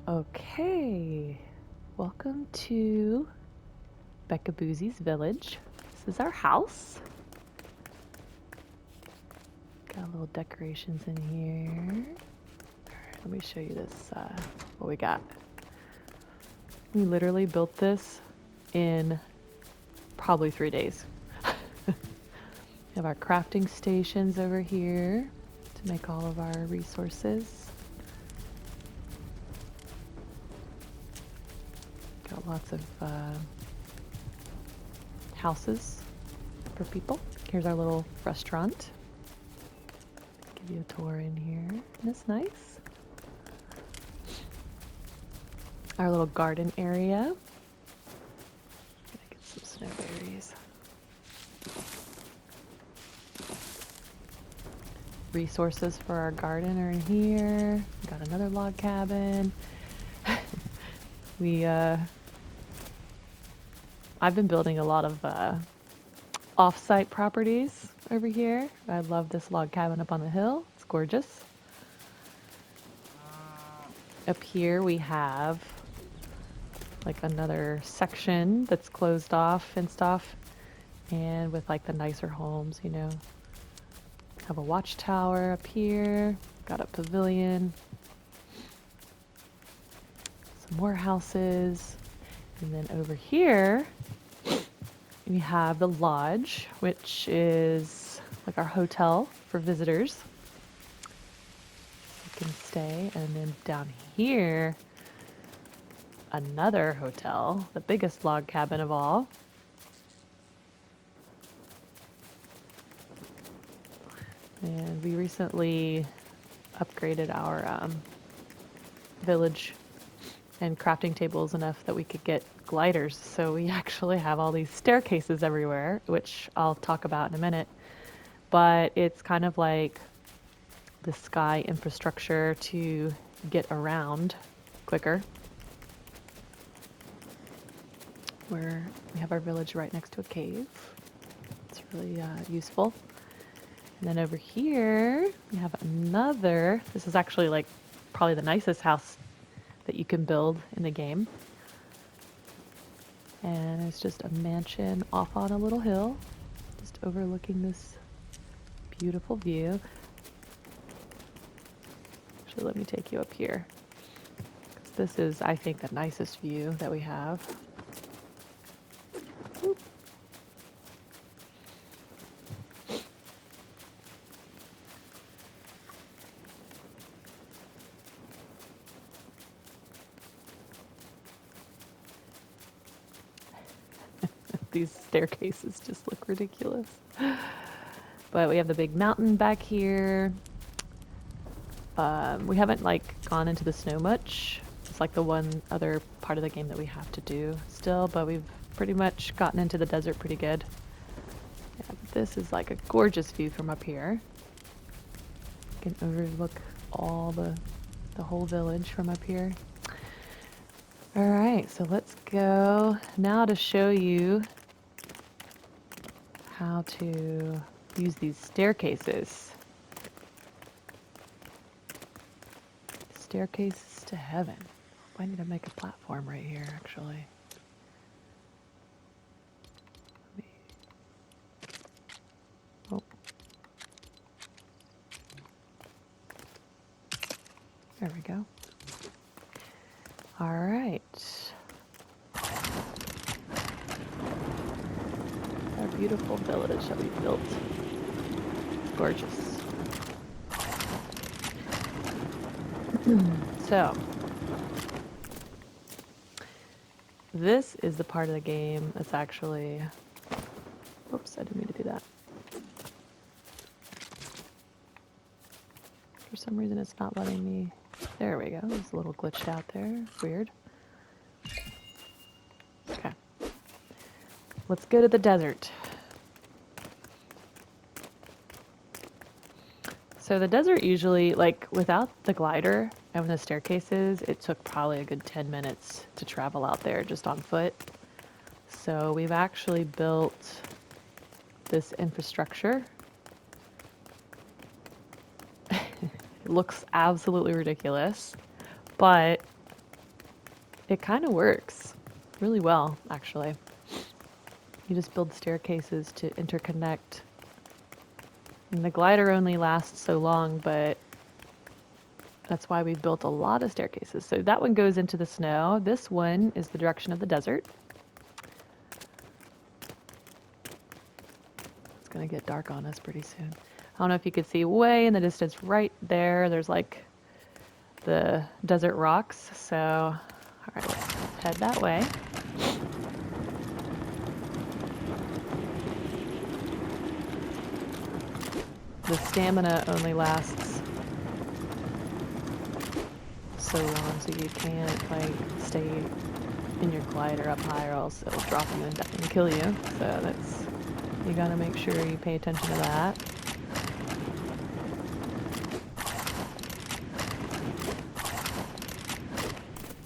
Okay, welcome to Becca Boozy's village. This is our house. Got little decorations in here. Alright, let me show you this, what we got. We literally built this in probably 3 days. We have our crafting stations over here to make all of our resources. Got lots of houses for people. Here's our little restaurant. Give you a tour in here. Isn't this nice? Our little garden area. Get some snowberries. Resources for our garden are in here. Got another log cabin. I've been building a lot of off-site properties over here. I love this log cabin up on the hill. It's gorgeous. Up here we have like another section that's closed off, fenced off, and with like the nicer homes, you know. Have a watchtower up here. Got a pavilion. Some more houses. And then over here, we have the lodge, which is like our hotel for visitors. You can stay. And then down here, another hotel, the biggest log cabin of all. And we recently upgraded our village and crafting tables enough that we could get gliders. So we actually have all these staircases everywhere, which I'll talk about in a minute. But it's kind of like the sky infrastructure to get around quicker. Where we have our village right next to a cave. It's really useful. And then over here, we have another, this is actually like probably the nicest house that you can build in the game. And it's just a mansion off on a little hill, just overlooking this beautiful view. Actually, let me take you up here. This is, I think, the nicest view that we have. Oop. These staircases just look ridiculous. But we have the big mountain back here. We haven't like gone into the snow much. It's like the one other part of the game that we have to do still, but we've pretty much gotten into the desert pretty good. Yeah, this is like a gorgeous view from up here. You can overlook all the whole village from up here. All right, so let's go now to show you how to use these staircases. Staircases to heaven. I need to make a platform right here, actually. Oh. There we go. All right. Our beautiful village that we built. It's gorgeous. So, this is the part of the game that's actually... Oops, I didn't mean to do that. For some reason it's not letting me... There we go. It's a little glitched out there. Weird. Okay. Let's go to the desert. So the desert usually, like without the glider and the staircases, it took probably a good 10 minutes to travel out there just on foot. So we've actually built this infrastructure. It looks absolutely ridiculous, but It kind of works really well, actually. You just build staircases to interconnect. And the glider only lasts so long, but that's why we've built a lot of staircases. So that one goes into the snow. This one is the direction of the desert. It's gonna get dark on us pretty soon. I don't know if you could see way in the distance right there. There's like the desert rocks. So, all right, let's head that way. The stamina only lasts so long, so you can't like stay in your glider up high, or else it'll drop you and kill you. So that's, you gotta make sure you pay attention to that.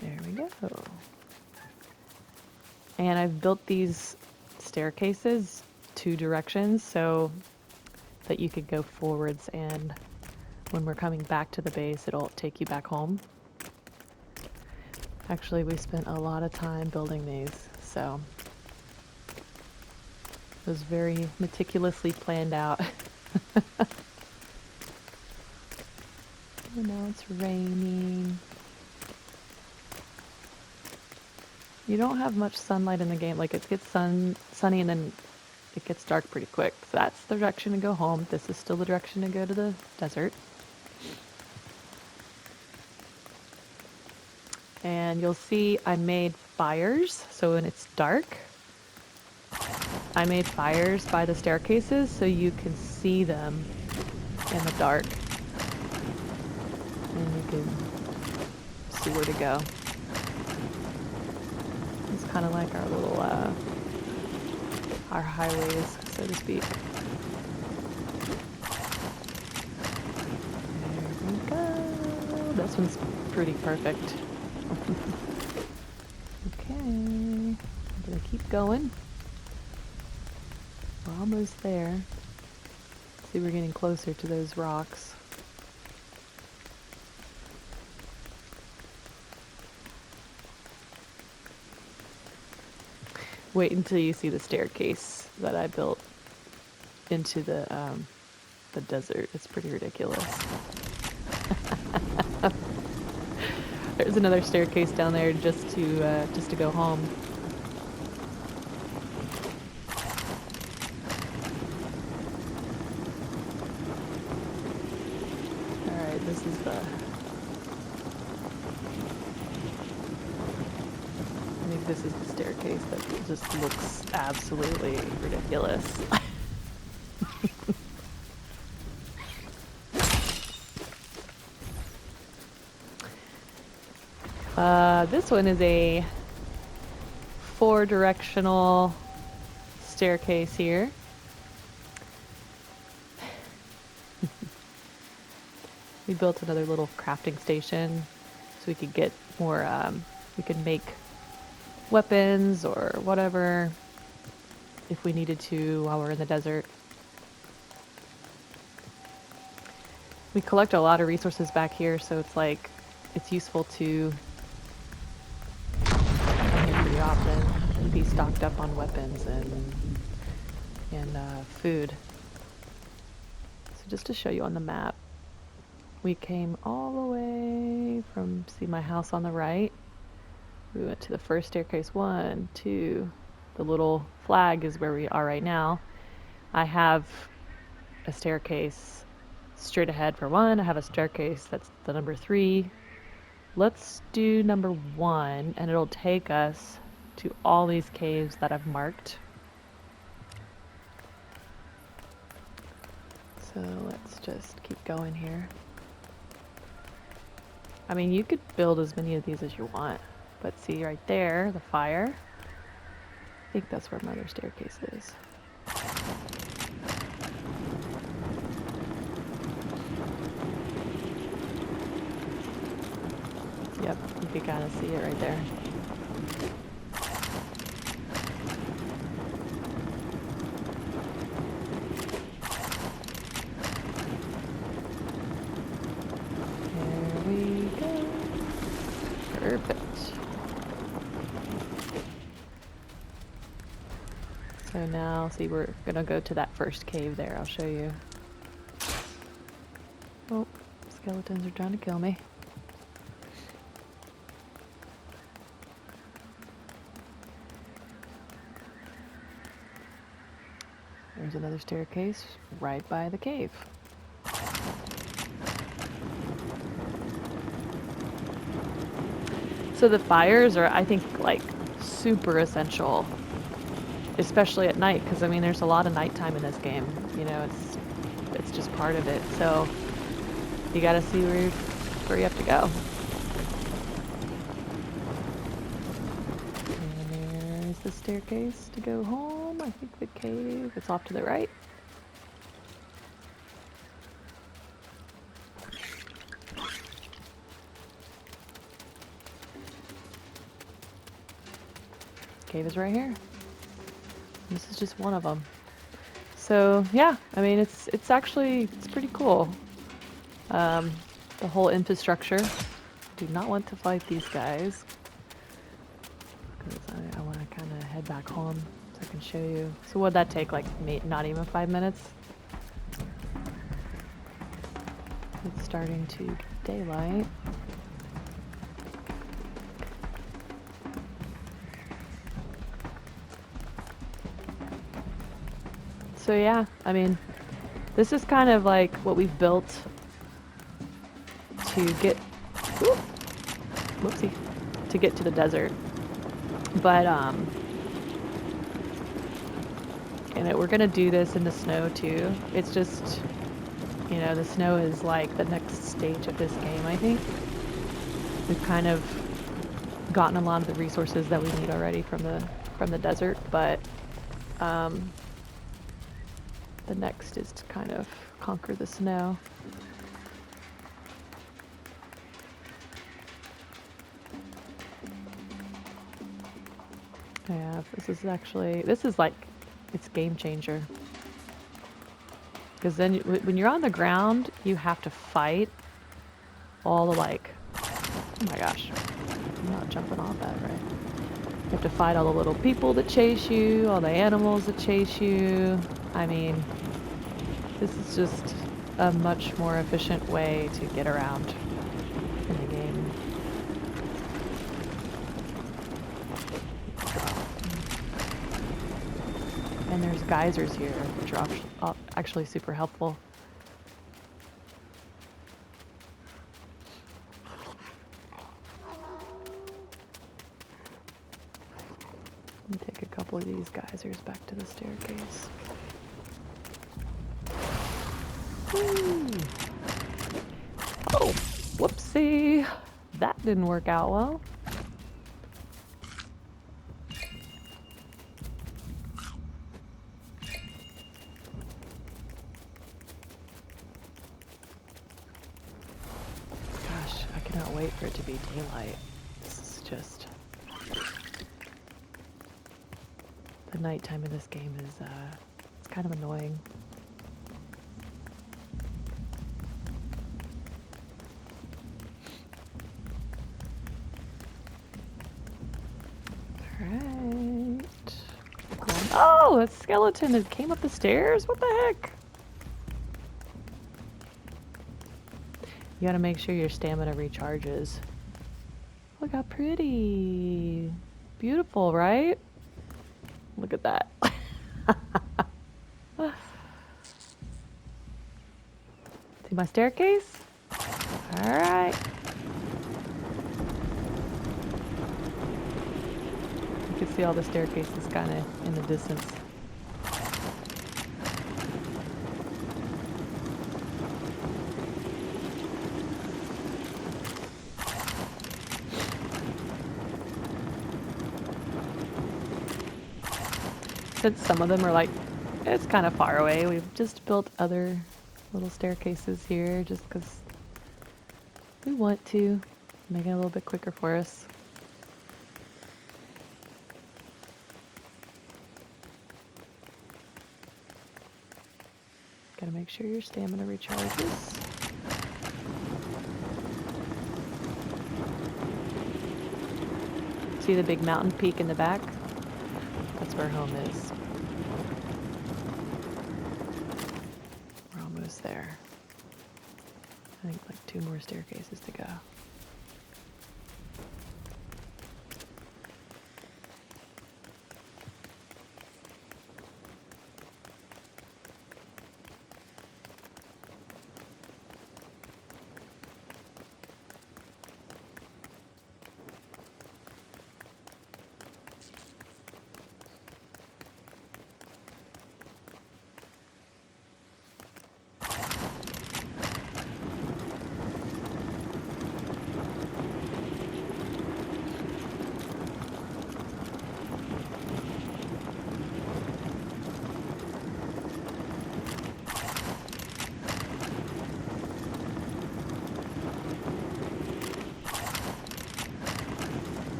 There we go. And I've built these staircases 2 directions so that you could go forwards, and when we're coming back to the base, it'll take you back home. Actually, we spent a lot of time building these, so it was very meticulously planned out. Oh, now it's raining. You don't have much sunlight in the game. Like, it gets sunny and then it gets dark pretty quick. So that's the direction to go home. This is still the direction to go to the desert. And you'll see I made fires, so when it's dark, I made fires by the staircases so you can see them in the dark. And you can see where to go. It's kind of like our little, our highways, so to speak. There we go. This one's pretty perfect. Okay, I'm gonna keep going. We're almost there. See, we're getting closer to those rocks. Wait until you see the staircase that I built into the desert. It's pretty ridiculous. There's another staircase down there just to go home. All right, this is the. I think this is the staircase that just looks absolutely ridiculous. This one is a 4-directional staircase here. We built another little crafting station so we could get more, we could make weapons or whatever if we needed to while we're in the desert. We collect a lot of resources back here, so it's like, it's useful to come here pretty often and be stocked up on weapons and food. So just to show you on the map, we came all the way from, see my house on the right? We went to the first staircase, 1, 2, the little flag is where we are right now. I have a staircase straight ahead for 1, I have a staircase that's the number 3. Let's do number 1, and it'll take us to all these caves that I've marked. So let's just keep going here. I mean, you could build as many of these as you want, but see right there, the fire? I think that's where my other staircase is. Yep, you can kind of see it right there. There we go. Perfect. now. See, we're gonna go to that first cave there. I'll show you. Oh, skeletons are trying to kill me. There's another staircase right by the cave. So the fires are, I think, like super essential, especially at night, because I mean there's a lot of nighttime in this game. You know, it's just part of it. So you gotta see where you have to go. And there's the staircase to go home. I think the cave is off to the right. Cave is right here. This is just one of them. So yeah, I mean it's pretty cool. The whole infrastructure. Do not want to fight these guys because I want to kind of head back home so I can show you. So what'd that take? Like not even 5 minutes. It's starting to get daylight. So yeah, I mean, this is kind of like what we've built to get, whoopsie, to get to the desert. But and we're gonna do this in the snow too. It's just, you know, the snow is like the next stage of this game, I think. We've kind of gotten a lot of the resources that we need already from the desert, but the next is to kind of conquer the snow. Yeah, this is like, it's game changer. Because then when you're on the ground, you have to fight all the like, oh my gosh, I'm not jumping off that, right? You have to fight all the little people that chase you, all the animals that chase you. I mean, this is just a much more efficient way to get around in the game. And there's geysers here, which are actually super helpful. Let me take a couple of these geysers back to the staircase. Woo. Oh, whoopsie. That didn't work out well. Gosh, I cannot wait for it to be daylight. This is just... The nighttime in this game is, it's kind of annoying. Alright. Oh, a skeleton that came up the stairs? What the heck? You gotta make sure your stamina recharges. Look how pretty. Beautiful, right? Look at that. See my staircase? Alright. You can see all the staircases kind of in the distance. Since some of them are like, it's kind of far away, we've just built other little staircases here just because we want to make it a little bit quicker for us. Gotta make sure your stamina recharges. See the big mountain peak in the back? That's where home is. there. I think like 2 more staircases to go.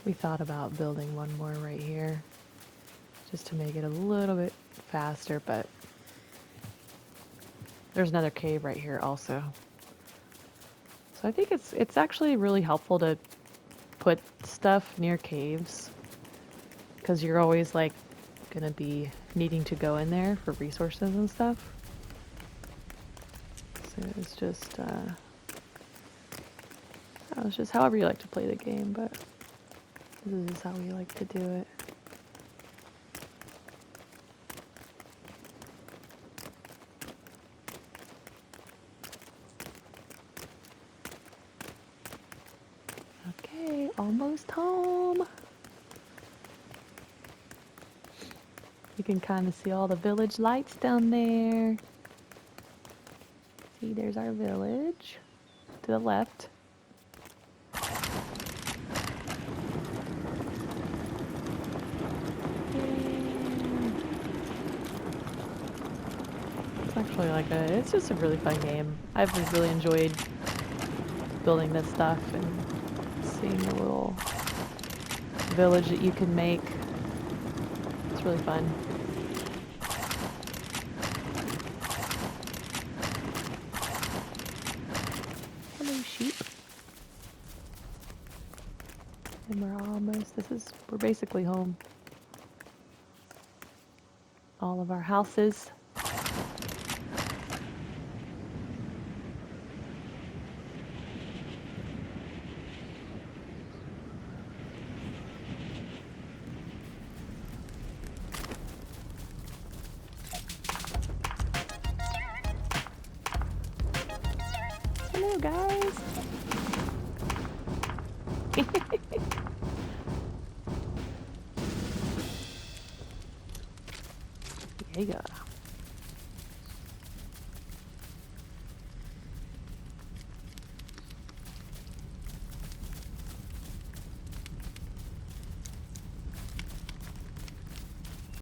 We thought about building one more right here just to make it a little bit faster, but there's another cave right here also. So I think it's actually really helpful to put stuff near caves because you're always like gonna be needing to go in there for resources and stuff. So it's just however you like to play the game, but this is how we like to do it. Okay, almost home. You can kind of see all the village lights down there. See, there's our village to the left. It's actually it's just a really fun game. I've really enjoyed building this stuff and seeing the little village that you can make. It's really fun. Hello, sheep. And we're basically home. All of our houses. Hello, guys. There you go.